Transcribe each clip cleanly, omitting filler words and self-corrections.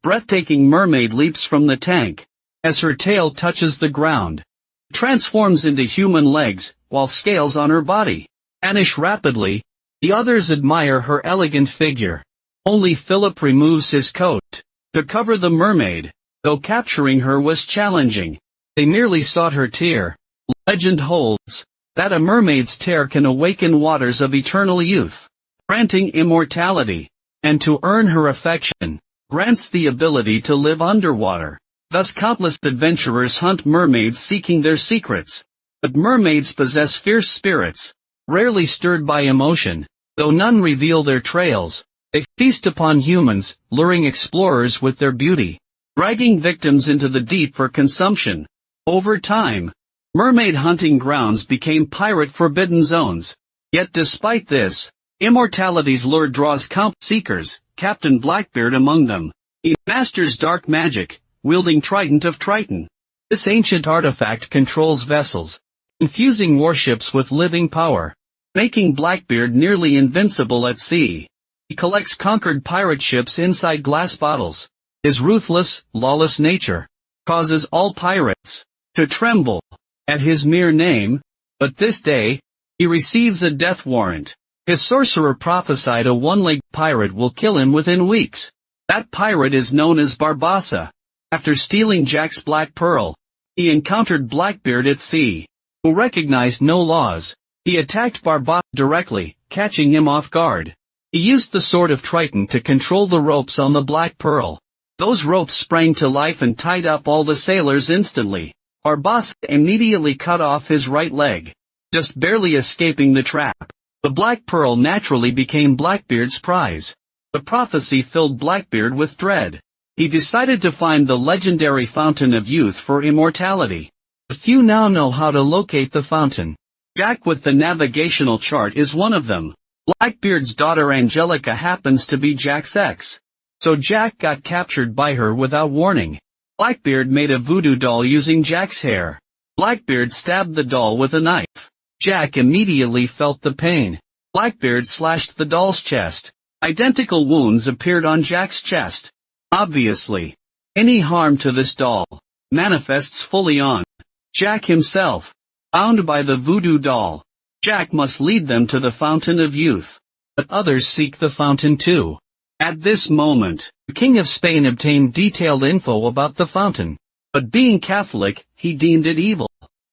breathtaking mermaid leaps from the tank. As her tail touches the ground, it transforms into human legs, while scales on her body vanish rapidly. The others admire her elegant figure. Only Philip removes his coat to cover the mermaid. Though capturing her was challenging, they merely sought her tear. Legend holds that a mermaid's tear can awaken waters of eternal youth, granting immortality, and to earn her affection, grants the ability to live underwater. Thus countless adventurers hunt mermaids seeking their secrets. But mermaids possess fierce spirits, rarely stirred by emotion. Though none reveal their trails, they feast upon humans, luring explorers with their beauty, dragging victims into the deep for consumption. Over time, mermaid hunting grounds became pirate forbidden zones. Yet despite this, Immortality's lure draws countless seekers, Captain Blackbeard among them. He masters dark magic, wielding Trident of Triton. This ancient artifact controls vessels, infusing warships with living power, making Blackbeard nearly invincible at sea. He collects conquered pirate ships inside glass bottles. His ruthless, lawless nature causes all pirates to tremble at his mere name. But this day, he receives a death warrant. His sorcerer prophesied a one-legged pirate will kill him within weeks. That pirate is known as Barbassa. After stealing Jack's black pearl, he encountered Blackbeard at sea, who recognized no laws. He attacked Barbassa directly, catching him off guard. He used the Sword of Triton to control the ropes on the Black Pearl. Those ropes sprang to life and tied up all the sailors instantly. Barbassa immediately cut off his right leg, just barely escaping the trap. The Black Pearl naturally became Blackbeard's prize. The prophecy filled Blackbeard with dread. He decided to find the legendary Fountain of Youth for immortality. A few now know how to locate the fountain. Jack with the navigational chart is one of them. Blackbeard's daughter Angelica happens to be Jack's ex. So Jack got captured by her without warning. Blackbeard made a voodoo doll using Jack's hair. Blackbeard stabbed the doll with a knife. Jack immediately felt the pain. Blackbeard slashed the doll's chest. Identical wounds appeared on Jack's chest. Obviously, any harm to this doll manifests fully on Jack himself. Bound by the voodoo doll, Jack must lead them to the Fountain of Youth. But others seek the fountain too. At this moment, the King of Spain obtained detailed info about the fountain. But being Catholic, he deemed it evil.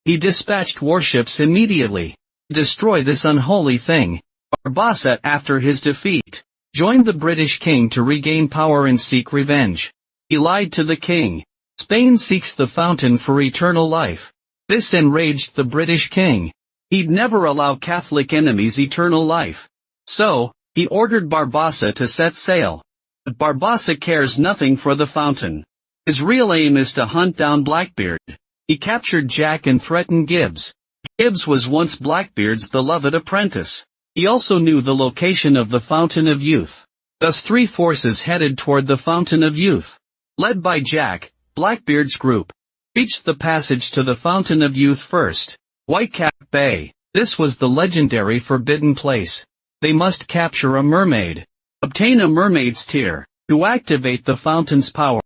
He dispatched warships immediately to destroy this unholy thing. Barbassa, after his defeat, joined the British king to regain power and seek revenge. He lied to the king. Spain seeks the fountain for eternal life. This enraged the British king. He'd never allow Catholic enemies eternal life. So, he ordered Barbassa to set sail. But Barbassa cares nothing for the fountain. His real aim is to hunt down Blackbeard. He captured Jack and threatened Gibbs. Gibbs was once Blackbeard's beloved apprentice. He also knew the location of the Fountain of Youth. Thus three forces headed toward the Fountain of Youth. Led by Jack, Blackbeard's group reached the passage to the Fountain of Youth first. Whitecap Bay. This was the legendary forbidden place. They must capture a mermaid. Obtain a mermaid's tear. To activate the fountain's power,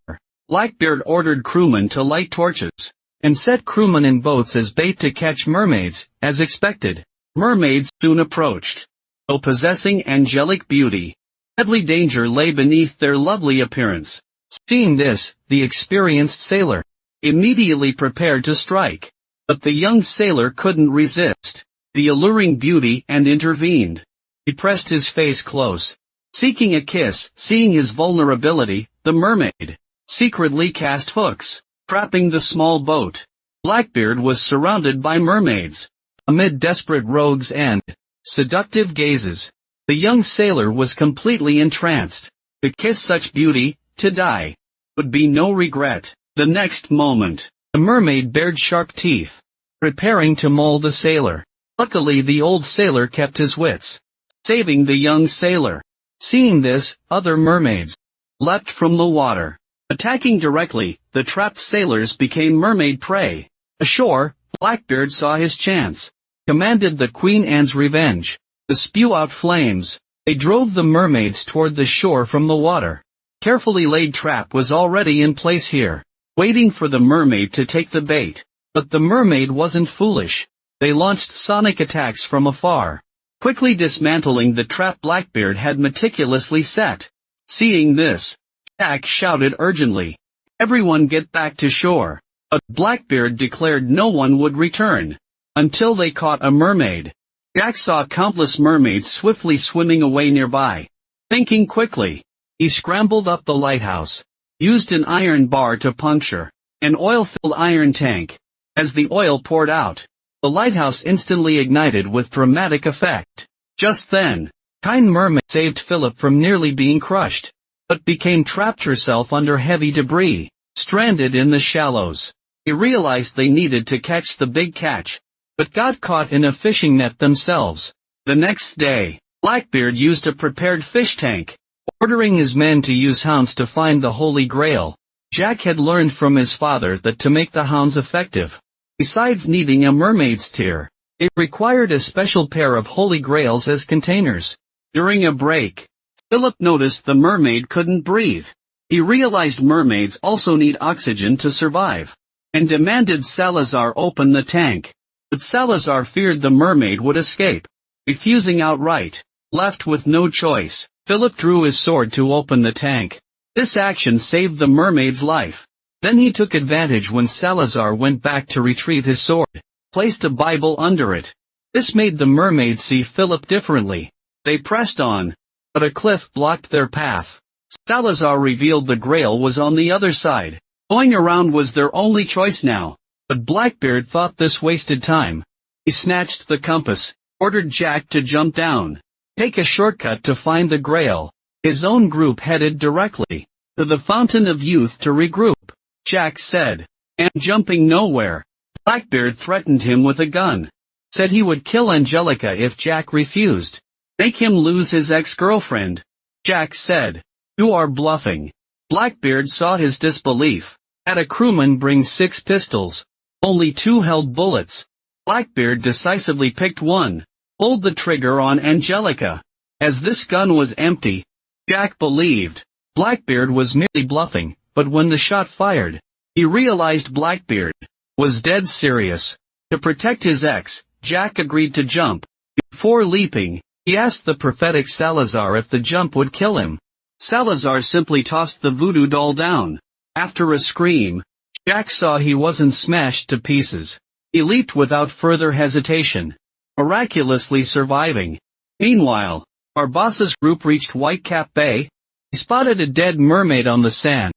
Blackbeard ordered crewmen to light torches and set crewmen in boats as bait to catch mermaids. As expected, mermaids soon approached. Though possessing angelic beauty, deadly danger lay beneath their lovely appearance. Seeing this, the experienced sailor immediately prepared to strike. But the young sailor couldn't resist the alluring beauty and intervened. He pressed his face close, seeking a kiss. Seeing his vulnerability, the mermaid secretly cast hooks, trapping the small boat. Blackbeard was surrounded by mermaids. Amid desperate rogues and seductive gazes, the young sailor was completely entranced. To kiss such beauty, to die, would be no regret. The next moment, the mermaid bared sharp teeth, preparing to maul the sailor. Luckily the old sailor kept his wits, saving the young sailor. Seeing this, other mermaids leapt from the water. Attacking directly, the trapped sailors became mermaid prey. Ashore, Blackbeard saw his chance. Commanded the Queen Anne's Revenge to spew out flames. They drove the mermaids toward the shore from the water. carefully laid trap was already in place here, waiting for the mermaid to take the bait. But the mermaid wasn't foolish. They launched sonic attacks from afar, quickly dismantling the trap Blackbeard had meticulously set. Seeing this, Jack shouted urgently, "Everyone get back to shore." But Blackbeard declared no one would return until they caught a mermaid. Jack saw countless mermaids swiftly swimming away nearby. Thinking quickly, he scrambled up the lighthouse, used an iron bar to puncture an oil-filled iron tank. As the oil poured out, the lighthouse instantly ignited with dramatic effect. Just then, kind mermaid saved Philip from nearly being crushed, but became trapped herself under heavy debris, stranded in the shallows. He realized they needed to catch the big catch, but got caught in a fishing net themselves. The next day, Blackbeard used a prepared fish tank, ordering his men to use hounds to find the Holy Grail. Jack had learned from his father that to make the hounds effective, besides needing a mermaid's tear, it required a special pair of Holy Grails as containers. During a break, Philip noticed the mermaid couldn't breathe. He realized mermaids also need oxygen to survive, and demanded Salazar open the tank. But Salazar feared the mermaid would escape, refusing outright. Left with no choice, Philip drew his sword to open the tank. This action saved the mermaid's life. Then he took advantage when Salazar went back to retrieve his sword, placed a Bible under it. This made the mermaid see Philip differently. They pressed on, but a cliff blocked their path. Salazar revealed the Grail was on the other side. Going around was their only choice now, but Blackbeard thought this wasted time. He snatched the compass, ordered Jack to jump down, take a shortcut to find the Grail. His own group headed directly to the Fountain of Youth to regroup. Jack said, "I'm jumping nowhere." Blackbeard threatened him with a gun. Said he would kill Angelica if Jack refused. Make him lose his ex-girlfriend. Jack said, "You are bluffing." Blackbeard saw his disbelief. Had a crewman bring 6 pistols. Only 2 held bullets. Blackbeard decisively picked one, pulled the trigger on Angelica. As this gun was empty, Jack believed Blackbeard was merely bluffing, but when the shot fired, he realized Blackbeard was dead serious. To protect his ex, Jack agreed to jump. Before leaping, he asked the prophetic Salazar if the jump would kill him. Salazar simply tossed the voodoo doll down. After a scream, Jack saw he wasn't smashed to pieces. He leaped without further hesitation, miraculously surviving. Meanwhile, Barbassa's group reached Whitecap Bay. He spotted a dead mermaid on the sand.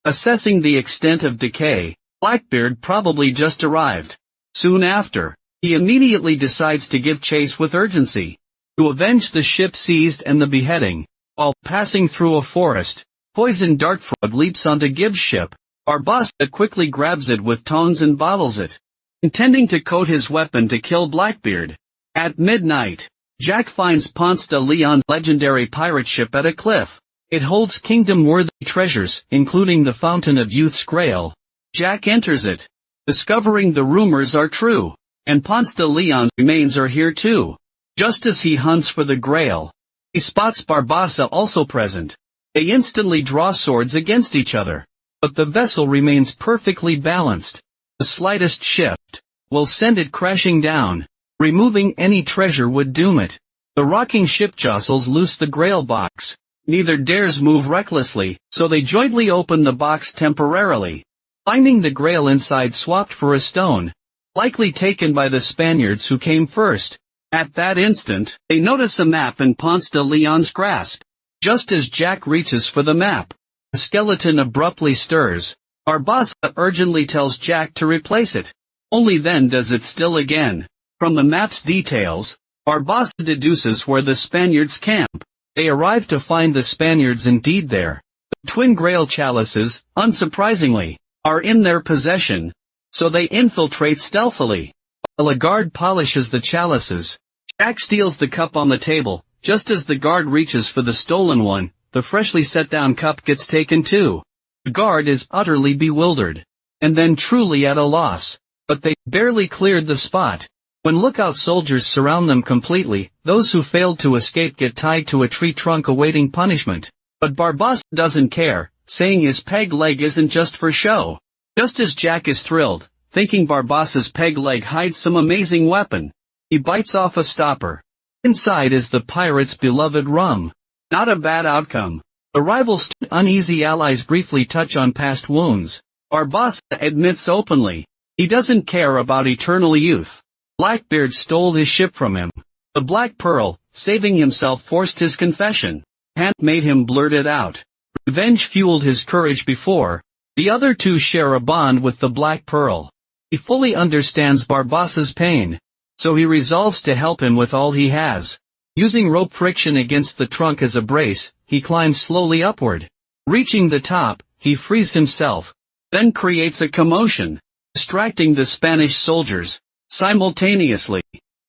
Assessing the extent of decay, Blackbeard probably just arrived. Soon after, he immediately decides to give chase with urgency, to avenge the ship seized and the beheading. While passing through a forest, Poison Dartfrog leaps onto Gibbs' ship. Barbassa quickly grabs it with tongs and bottles it, intending to coat his weapon to kill Blackbeard. At midnight, Jack finds Ponce de Leon's legendary pirate ship at a cliff. It holds kingdom-worthy treasures, including the Fountain of Youth's Grail. Jack enters it, discovering the rumors are true, and Ponce de Leon's remains are here too. Just as he hunts for the Grail, he spots Barbassa also present. They instantly draw swords against each other, but the vessel remains perfectly balanced. The slightest shift will send it crashing down. Removing any treasure would doom it. The rocking ship jostles loose the Grail box. Neither dares move recklessly, so they jointly open the box temporarily, finding the Grail inside swapped for a stone, likely taken by the Spaniards who came first. At that instant, they notice a map in Ponce de Leon's grasp. Just as Jack reaches for the map, the skeleton abruptly stirs. Barbassa urgently tells Jack to replace it. Only then does it still again. From the map's details, Barbassa deduces where the Spaniards camp. They arrive to find the Spaniards indeed there. The twin Grail chalices, unsurprisingly, are in their possession, so they infiltrate stealthily. While a guard polishes the chalices, Jack steals the cup on the table. Just as the guard reaches for the stolen one, the freshly set down cup gets taken too. The guard is utterly bewildered, and then truly at a loss. But they barely cleared the spot. When lookout soldiers surround them completely, those who failed to escape get tied to a tree trunk awaiting punishment. But Barbossa doesn't care, saying his peg leg isn't just for show. Just as Jack is thrilled, thinking Barbossa's peg leg hides some amazing weapon, he bites off a stopper. Inside is the pirate's beloved rum. Not a bad outcome. The rivals' uneasy allies briefly touch on past wounds. Barbossa admits openly, he doesn't care about eternal youth. Blackbeard stole his ship from him. The Black Pearl, saving himself, forced his confession. Hand made him blurt it out. Revenge fueled his courage before. The other two share a bond with the Black Pearl. He fully understands Barbossa's pain, so he resolves to help him with all he has. Using rope friction against the trunk as a brace, he climbs slowly upward. Reaching the top, he frees himself, then creates a commotion, distracting the Spanish soldiers. Simultaneously,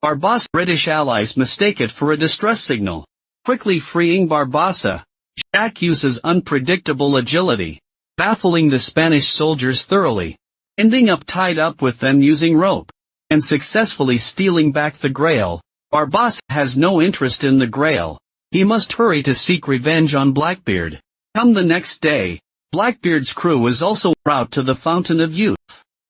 Barbossa's British allies mistake it for a distress signal. Quickly freeing Barbossa, Jack uses unpredictable agility, baffling the Spanish soldiers thoroughly, ending up tied up with them using rope, and successfully stealing back the Grail. Barbossa has no interest in the Grail. He must hurry to seek revenge on Blackbeard. Come the next day, Blackbeard's crew is also en route to the Fountain of Youth.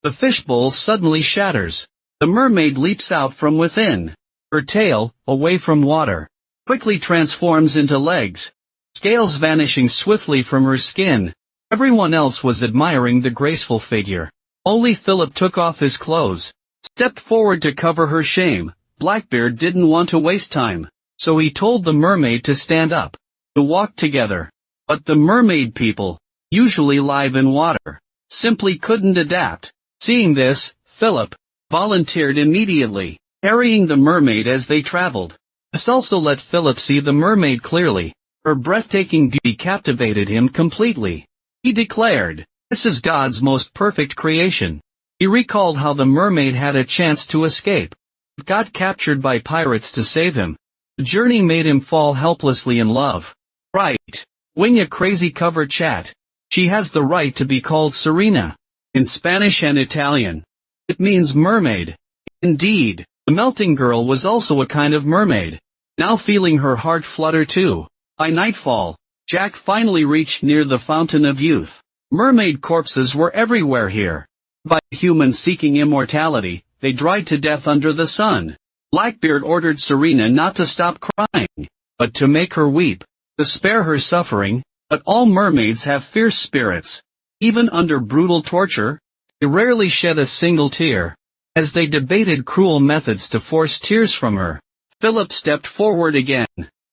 The fishbowl suddenly shatters. The mermaid leaps out from within. Her tail, away from water, quickly transforms into legs, scales vanishing swiftly from her skin. Everyone else was admiring the graceful figure. Only Philip took off his clothes, stepped forward to cover her shame. Blackbeard didn't want to waste time, so he told the mermaid to stand up, to walk together. But the mermaid people, usually live in water, simply couldn't adapt. Seeing this, Philip volunteered immediately, carrying the mermaid as they traveled. This also let Philip see the mermaid clearly. Her breathtaking beauty captivated him completely. He declared, "This is God's most perfect creation." He recalled how the mermaid had a chance to escape, but got captured by pirates to save him. The journey made him fall helplessly in love. Right. Wing a crazy cover chat. She has the right to be called Serena. In Spanish and Italian, it means mermaid. Indeed, the melting girl was also a kind of mermaid. Now feeling her heart flutter too. By nightfall, Jack finally reached near the Fountain of Youth. Mermaid corpses were everywhere here. By humans seeking immortality, they dried to death under the sun. Blackbeard ordered Serena not to stop crying, but to make her weep, to spare her suffering. But all mermaids have fierce spirits. Even under brutal torture, they rarely shed a single tear. As they debated cruel methods to force tears from her, Philip stepped forward again,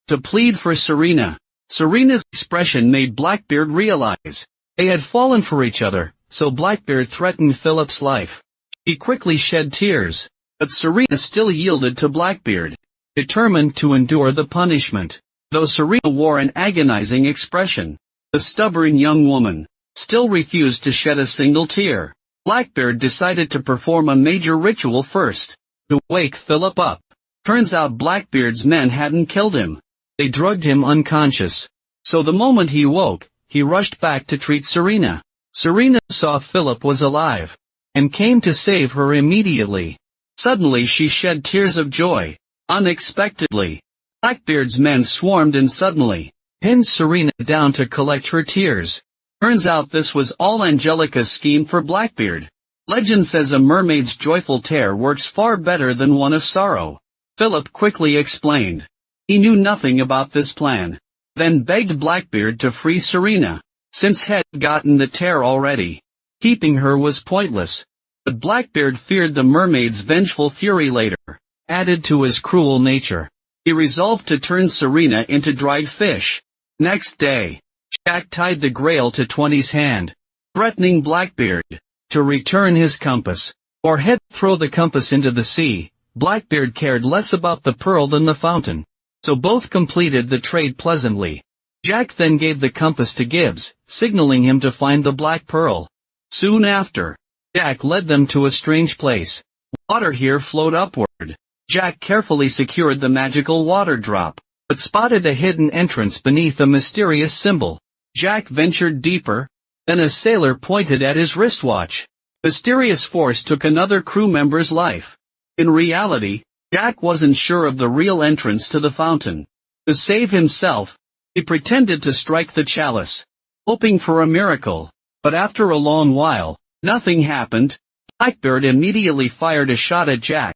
to plead for Serena. Serena's expression made Blackbeard realize they had fallen for each other, so Blackbeard threatened Philip's life. He quickly shed tears, but Serena still yielded to Blackbeard, determined to endure the punishment. Though Serena wore an agonizing expression, the stubborn young woman still refused to shed a single tear. Blackbeard decided to perform a major ritual first, to wake Philip up. Turns out Blackbeard's men hadn't killed him. They drugged him unconscious. So the moment he woke, he rushed back to treat Serena. Serena saw Philip was alive, and came to save her immediately. Suddenly she shed tears of joy. Unexpectedly, Blackbeard's men swarmed in suddenly, pinned Serena down to collect her tears. Turns out this was all Angelica's scheme for Blackbeard. Legend says a mermaid's joyful tear works far better than one of sorrow. Philip quickly explained. He knew nothing about this plan. Then begged Blackbeard to free Serena, since he had gotten the tear already. Keeping her was pointless. But Blackbeard feared the mermaid's vengeful fury later, added to his cruel nature. He resolved to turn Serena into dried fish. Next day, Jack tied the Grail to 20's hand, threatening Blackbeard to return his compass, or he'd throw the compass into the sea. Blackbeard cared less about the pearl than the fountain, so both completed the trade pleasantly. Jack then gave the compass to Gibbs, signaling him to find the Black Pearl. Soon after, Jack led them to a strange place. Water here flowed upward. Jack carefully secured the magical water drop, but spotted a hidden entrance beneath a mysterious symbol. Jack ventured deeper, then a sailor pointed at his wristwatch. Mysterious force took another crew member's life. In reality, Jack wasn't sure of the real entrance to the fountain. To save himself, He pretended to strike the chalice, hoping for a miracle, but after a long while, nothing happened. Blackbeard immediately fired a shot at Jack.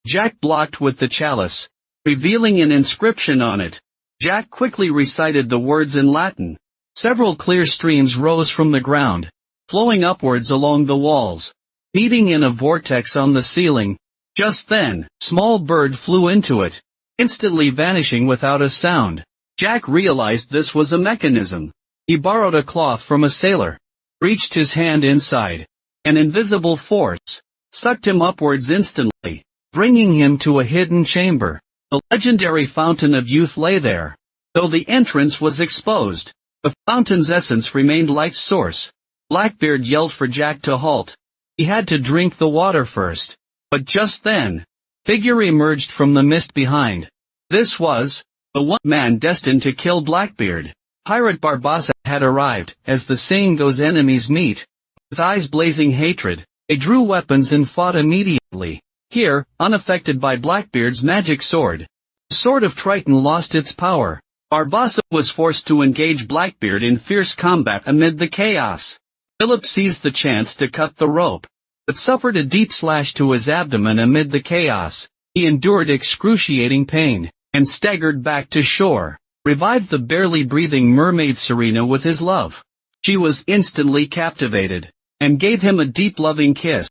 Jack blocked with the chalice, revealing an inscription on it. Jack quickly recited the words in Latin. Several clear streams rose from the ground, flowing upwards along the walls, meeting in a vortex on the ceiling. Just then, small bird flew into it, instantly vanishing without a sound. Jack realized this was a mechanism. He borrowed a cloth from a sailor, reached his hand inside. An invisible force sucked him upwards instantly, bringing him to a hidden chamber. The legendary Fountain of Youth lay there. Though the entrance was exposed, the fountain's essence remained life's source. Blackbeard yelled for Jack to halt. He had to drink the water first. But just then, a figure emerged from the mist behind. This was the one man destined to kill Blackbeard. Pirate Barbassa had arrived. As the saying goes, enemies meet. With eyes blazing hatred, they drew weapons and fought immediately. Here, unaffected by Blackbeard's magic sword, the sword of Triton lost its power. Barbassa was forced to engage Blackbeard in fierce combat amid the chaos. Philip seized the chance to cut the rope, but suffered a deep slash to his abdomen amid the chaos. He endured excruciating pain, and staggered back to shore. Revived the barely breathing mermaid Serena with his love. She was instantly captivated, and gave him a deep loving kiss.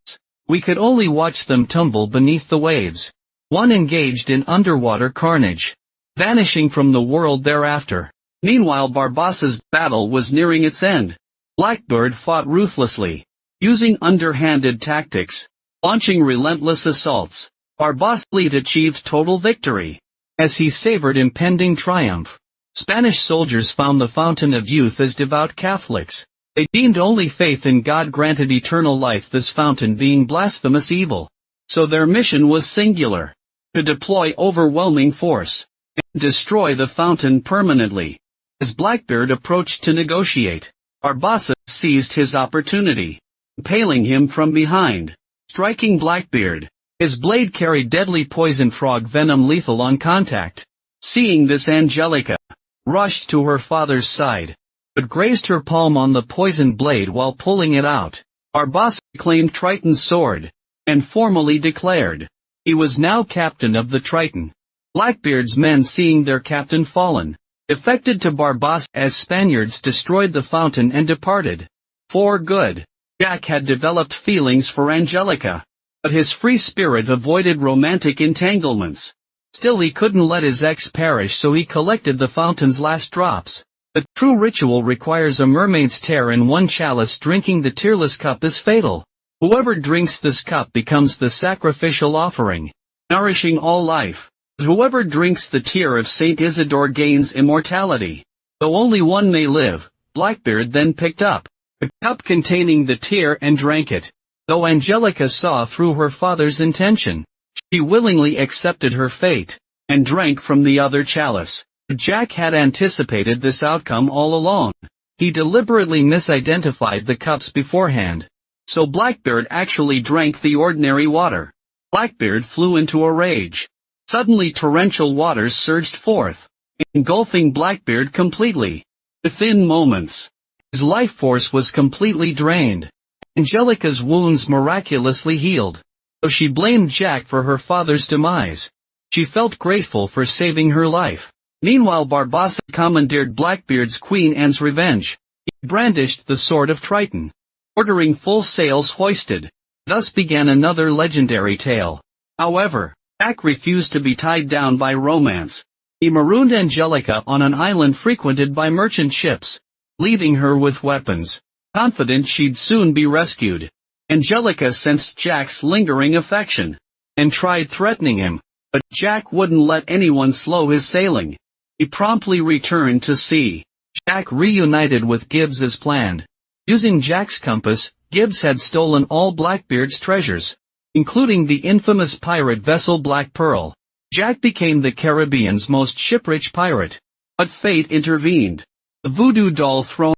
We could only watch them tumble beneath the waves. One engaged in underwater carnage, vanishing from the world thereafter. Meanwhile, Barbassa's battle was nearing its end. Blackbeard fought ruthlessly, using underhanded tactics, launching relentless assaults. Barbassa achieved total victory. As he savored impending triumph, Spanish soldiers found the Fountain of Youth as devout Catholics. They deemed only faith in God granted eternal life, this fountain being blasphemous evil. So their mission was singular: to deploy overwhelming force, and destroy the fountain permanently. As Blackbeard approached to negotiate, Barbassa seized his opportunity, impaling him from behind, striking Blackbeard. His blade carried deadly poison frog venom, lethal on contact. Seeing this, Angelica rushed to her father's side, but grazed her palm on the poisoned blade while pulling it out. Barbassa claimed Triton's sword, and formally declared he was now captain of the Triton. Blackbeard's men, seeing their captain fallen, defected to Barbassa as Spaniards destroyed the fountain and departed for good. Jack had developed feelings for Angelica, but his free spirit avoided romantic entanglements. Still, he couldn't let his ex perish, so he collected the fountain's last drops. The true ritual requires a mermaid's tear in one chalice. Drinking the tearless cup is fatal. Whoever drinks this cup becomes the sacrificial offering, nourishing all life. But whoever drinks the tear of Saint Isidore gains immortality. Though only one may live, Blackbeard then picked up a cup containing the tear and drank it. Though Angelica saw through her father's intention, she willingly accepted her fate, and drank from the other chalice. Jack had anticipated this outcome all along. He deliberately misidentified the cups beforehand. So Blackbeard actually drank the ordinary water. Blackbeard flew into a rage. Suddenly torrential waters surged forth, engulfing Blackbeard completely. Within moments, his life force was completely drained. Angelica's wounds miraculously healed. Though she blamed Jack for her father's demise, she felt grateful for saving her life. Meanwhile, Barbassa commandeered Blackbeard's Queen Anne's revenge. He brandished the sword of Triton, ordering full sails hoisted. Thus began another legendary tale. However, Jack refused to be tied down by romance. He marooned Angelica on an island frequented by merchant ships, leaving her with weapons, confident she'd soon be rescued. Angelica sensed Jack's lingering affection, and tried threatening him, but Jack wouldn't let anyone slow his sailing. He promptly returned to sea. Jack reunited with Gibbs as planned. Using Jack's compass, Gibbs had stolen all Blackbeard's treasures, including the infamous pirate vessel Black Pearl. Jack became the Caribbean's most ship-rich pirate. But fate intervened. The voodoo doll thrown